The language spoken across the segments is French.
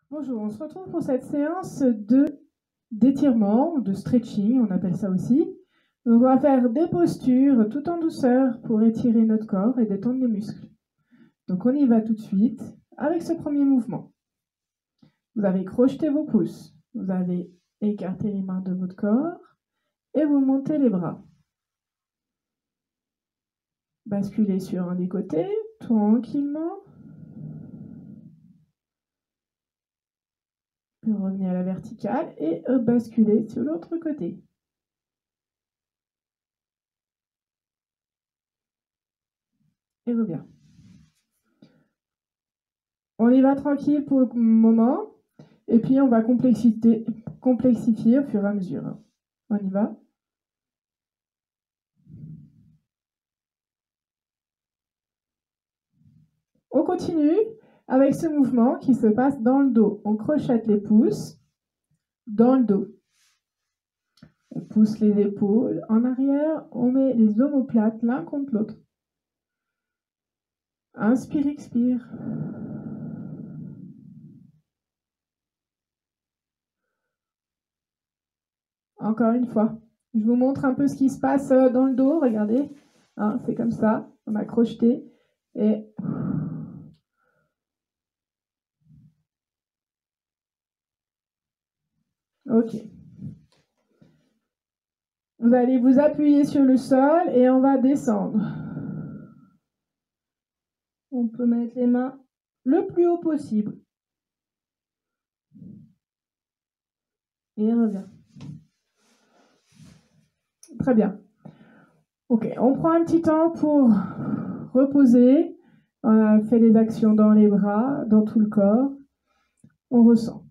Bonjour, on se retrouve pour cette séance d'étirement ou de stretching, on appelle ça aussi. Donc, on va faire des postures tout en douceur pour étirer notre corps et détendre les muscles. Donc on y va tout de suite avec ce premier mouvement. Vous avez crocheté vos pouces, vous avez écarté les mains de votre corps et vous montez les bras. Basculez sur un des côtés, tranquillement. Puis revenez à la verticale et basculez sur l'autre côté. Et revient. On y va tranquille pour le moment, et puis on va complexifier au fur et à mesure. On y va. On continue avec ce mouvement qui se passe dans le dos. On crochette les pouces dans le dos. On pousse les épaules en arrière, on met les omoplates l'un contre l'autre. Inspire, expire. Encore une fois. Je vous montre un peu ce qui se passe dans le dos. Regardez, hein, c'est comme ça. On a crocheté et ok. Vous allez vous appuyer sur le sol et on va descendre. On peut mettre les mains le plus haut possible. Et on revient. Très bien. Ok, on prend un petit temps pour reposer. On a fait des actions dans les bras, dans tout le corps. On ressent.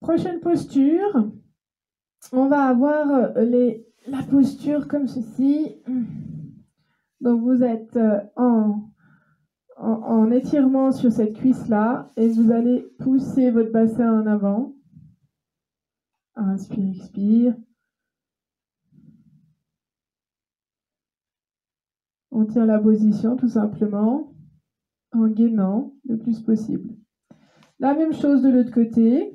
Prochaine posture. On va avoir la posture comme ceci. Donc vous êtes en étirement sur cette cuisse-là et vous allez pousser votre bassin en avant. Inspire, expire. On tient la position tout simplement en gainant le plus possible. La même chose de l'autre côté.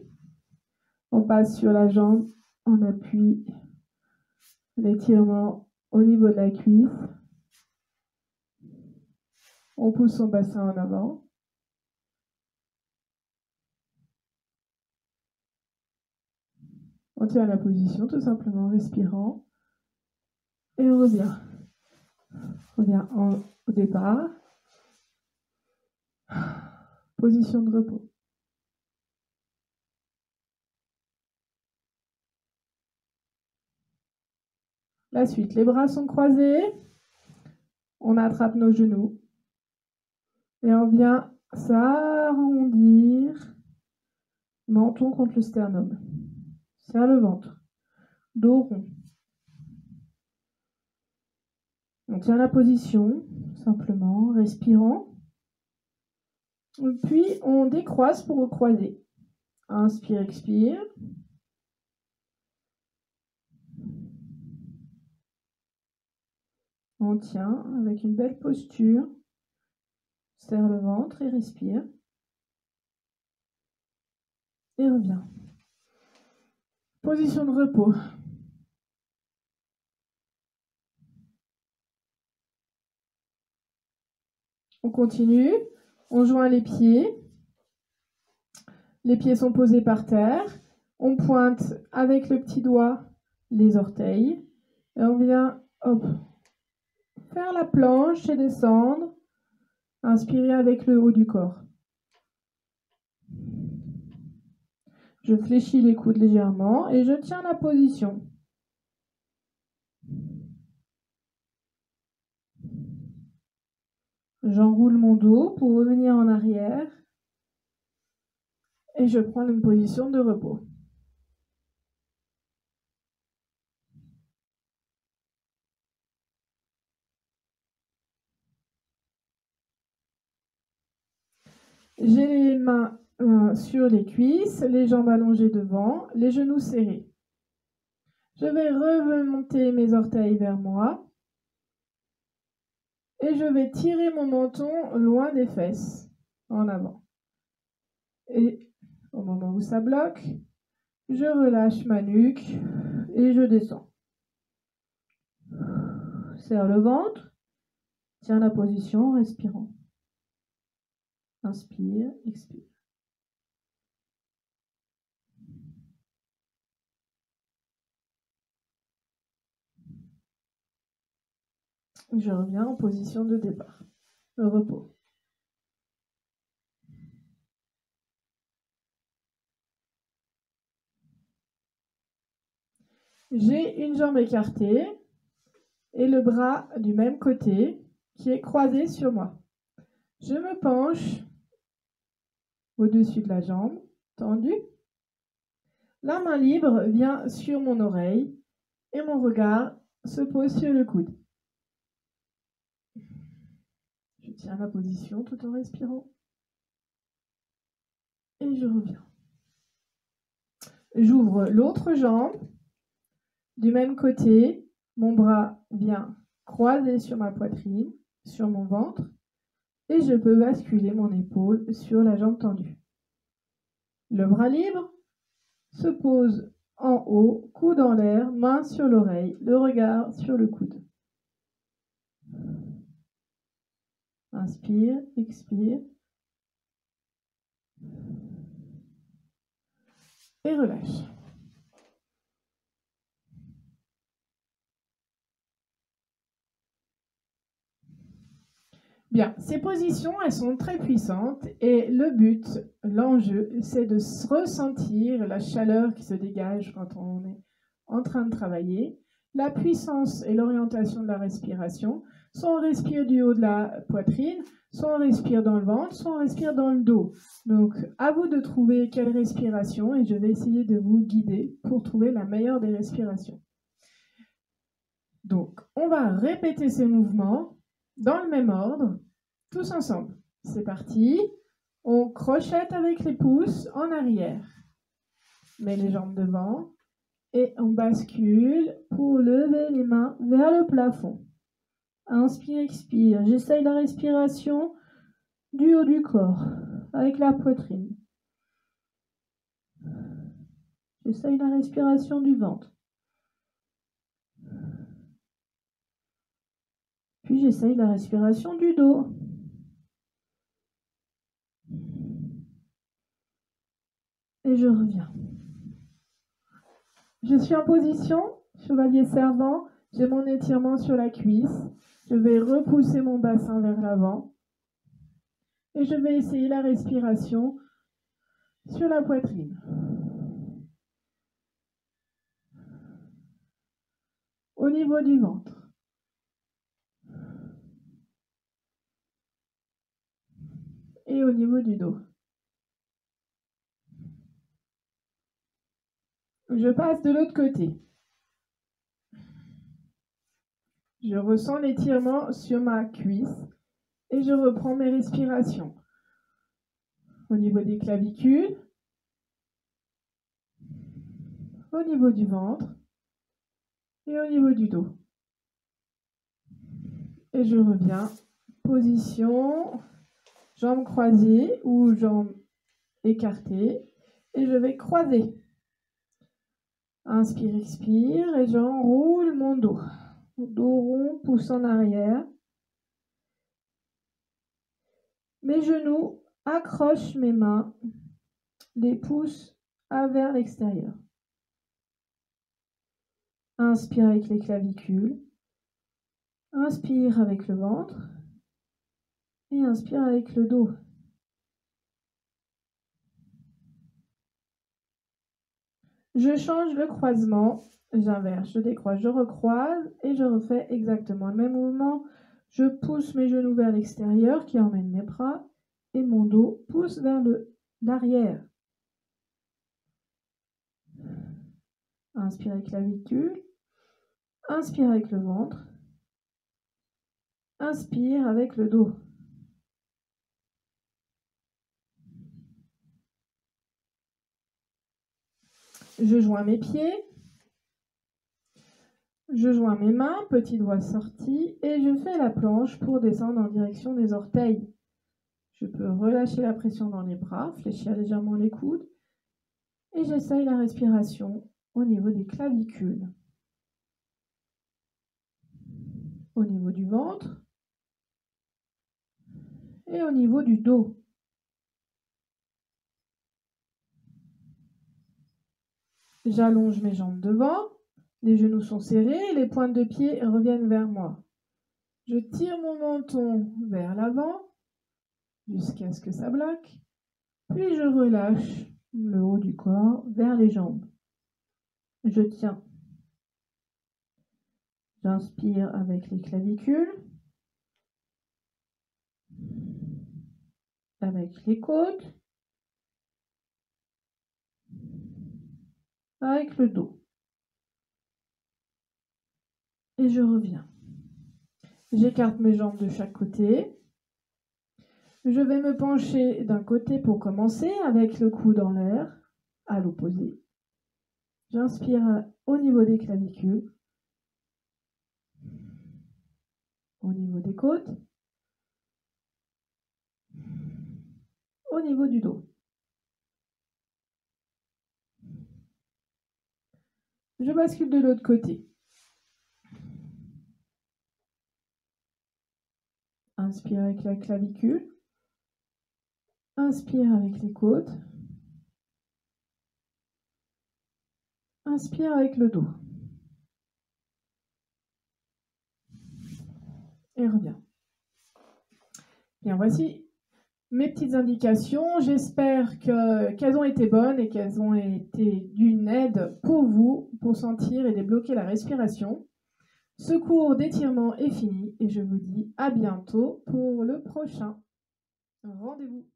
On passe sur la jambe, on appuie l'étirement au niveau de la cuisse. On pousse son bassin en avant. On tient la position tout simplement en respirant. Et on revient. On revient au départ. Position de repos. La suite, les bras sont croisés. On attrape nos genoux. Et on vient s'arrondir. Menton contre le sternum. Serre le ventre. Dos rond. On tient la position, simplement, respirant. Puis, on décroise pour recroiser. Inspire, expire. On tient avec une belle posture. Serre le ventre et respire. Et revient. Position de repos. On continue. On joint les pieds. Les pieds sont posés par terre. On pointe avec le petit doigt les orteils. Et on vient, hop, faire la planche et descendre. Inspirez avec le haut du corps. Je fléchis les coudes légèrement et je tiens la position. J'enroule mon dos pour revenir en arrière et je prends une position de repos. J'ai les mains sur les cuisses, les jambes allongées devant, les genoux serrés. Je vais remonter mes orteils vers moi. Et je vais tirer mon menton loin des fesses, en avant. Et au moment où ça bloque, je relâche ma nuque et je descends. Serre le ventre, tiens la position en respirant. Inspire, expire. Je reviens en position de départ, le repos. J'ai une jambe écartée et le bras du même côté qui est croisé sur moi. Je me penche au-dessus de la jambe, tendue. La main libre vient sur mon oreille et mon regard se pose sur le coude. Je tiens ma position tout en respirant. Et je reviens. J'ouvre l'autre jambe. Du même côté, mon bras vient croiser sur ma poitrine, sur mon ventre, et je peux basculer mon épaule sur la jambe tendue. Le bras libre se pose en haut, coude en l'air, main sur l'oreille, le regard sur le coude. Inspire, expire. Et relâche. Bien, ces positions, elles sont très puissantes et le but, l'enjeu, c'est de ressentir la chaleur qui se dégage quand on est en train de travailler, la puissance et l'orientation de la respiration. Soit on respire du haut de la poitrine, soit on respire dans le ventre, soit on respire dans le dos. Donc, à vous de trouver quelle respiration et je vais essayer de vous guider pour trouver la meilleure des respirations. Donc, on va répéter ces mouvements dans le même ordre, tous ensemble. C'est parti. On crochette avec les pouces en arrière. Met les jambes devant et on bascule pour lever les mains vers le plafond. Inspire, expire. J'essaye la respiration du haut du corps avec la poitrine. J'essaye la respiration du ventre. Puis j'essaye la respiration du dos. Et je reviens. Je suis en position, chevalier servant, j'ai mon étirement sur la cuisse. Je vais repousser mon bassin vers l'avant. Et je vais essayer la respiration sur la poitrine. Au niveau du ventre. Et au niveau du dos. Je passe de l'autre côté. Je ressens l'étirement sur ma cuisse et je reprends mes respirations. Au niveau des clavicules, au niveau du ventre et au niveau du dos. Et je reviens. Position, jambes croisées ou jambes écartées. Et je vais croiser. Inspire, expire et j'enroule mon dos. Dos rond, pouce en arrière. Mes genoux accrochent mes mains, les pouces vers l'extérieur. Inspire avec les clavicules. Inspire avec le ventre. Et inspire avec le dos. Je change le croisement. J'inverse, je décroise, je recroise et je refais exactement le même mouvement. Je pousse mes genoux vers l'extérieur qui emmène mes bras et mon dos pousse vers l'arrière. Inspire avec clavicule. Inspire avec le ventre. Inspire avec le dos. Je joins mes pieds. Je joins mes mains, petit doigt sorti, et je fais la planche pour descendre en direction des orteils. Je peux relâcher la pression dans les bras, fléchir légèrement les coudes, et j'essaye la respiration au niveau des clavicules, au niveau du ventre et au niveau du dos. J'allonge mes jambes devant, les genoux sont serrés, les pointes de pied reviennent vers moi. Je tire mon menton vers l'avant jusqu'à ce que ça bloque, puis je relâche le haut du corps vers les jambes. Je tiens. J'inspire avec les clavicules, avec les côtes, avec le dos. Et je reviens. J'écarte mes jambes de chaque côté. Je vais me pencher d'un côté pour commencer avec le coude en l'air, à l'opposé. J'inspire au niveau des clavicules, au niveau des côtes, au niveau du dos. Je bascule de l'autre côté. Inspire avec la clavicule. Inspire avec les côtes. Inspire avec le dos. Et reviens. Bien, voici mes petites indications. J'espère qu'elles ont été bonnes et qu'elles ont été d'une aide pour vous, pour sentir et débloquer la respiration. Ce cours d'étirement est fini et je vous dis à bientôt pour le prochain rendez-vous.